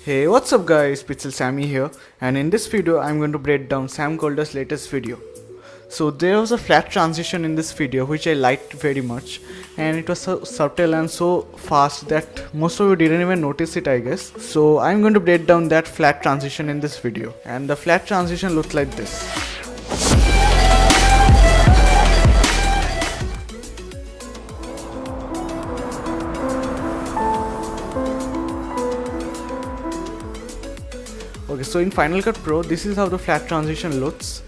Hey, what's up guys, Pixel Sammy here, and in this video I'm going to break down Sam Kolder's latest video. So there was a flat transition in this video which I liked very much, and it was so subtle and so fast that most of you didn't even notice it, I guess. So I'm going to break down that flat transition in this video, and the flat transition looks like this. Okay, so in Final Cut Pro, this is how the flat transition looks.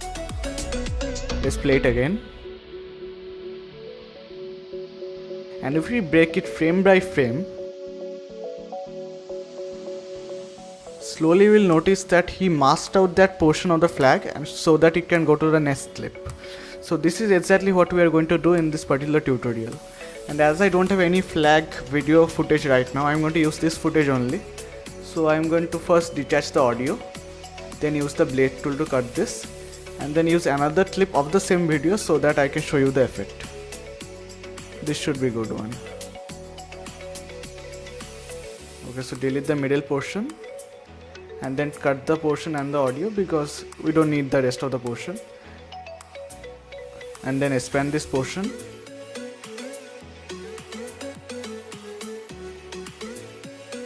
Let's play it again. And if we break it frame by frame, slowly we'll notice that he masked out that portion of the flag and so that it can go to the next clip. So this is exactly what we are going to do in this particular tutorial. And as I don't have any flag video footage right now, I'm going to use this footage only. So I'm going to first detach the audio, then use the blade tool to cut this, and then use another clip of the same video so that I can show you the effect. This should be a good one. Okay, so delete the middle portion and then cut the portion and the audio because we don't need the rest of the portion. And then expand this portion.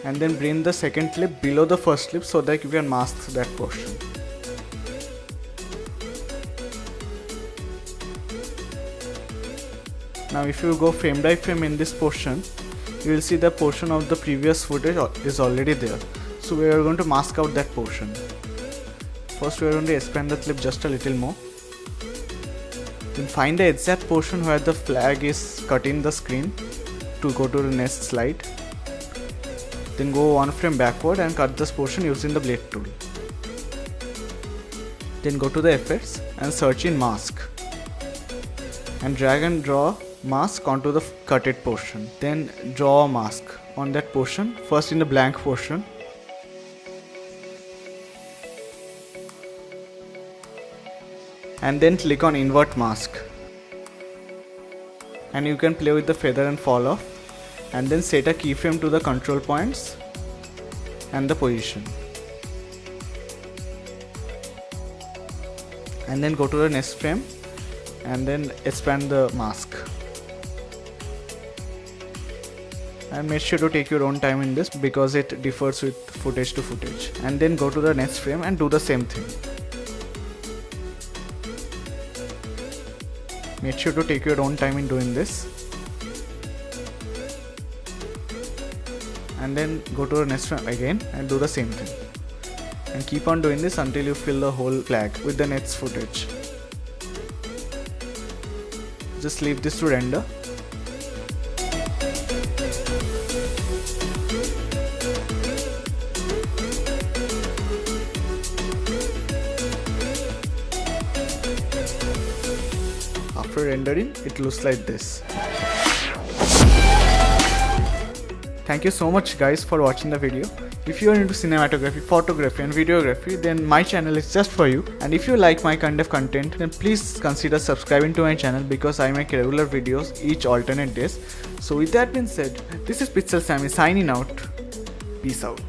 And then bring the second clip below the first clip so that you can mask that portion. Now if you go frame by frame in this portion, you will see the portion of the previous footage is already there. So we are going to mask out that portion. First we are going to expand the clip just a little more. Then find the exact portion where the flag is cut in the screen to go to the next slide. Then go one frame backward and cut this portion using the blade tool. Then go to the effects and search in mask. And drag and draw mask onto the cutted portion. Then draw a mask on that portion, first in the blank portion. And then click on invert mask. And you can play with the feather and fall off. And then set a keyframe to the control points and the position. And then go to the next frame and then expand the mask. And make sure to take your own time in this because it differs with footage to footage. And then go to the next frame and do the same thing. Make sure to take your own time in doing this. And then go to the next frame again and do the same thing. And keep on doing this until you fill the whole flag with the next footage. Just leave this to render. After rendering, it looks like this. Thank you so much guys for watching the video. If you are into cinematography, photography and videography, then my channel is just for you. And if you like my kind of content, then please consider subscribing to my channel because I make regular videos each alternate days. So with that being said, this is Pixel Sammy signing out. Peace out.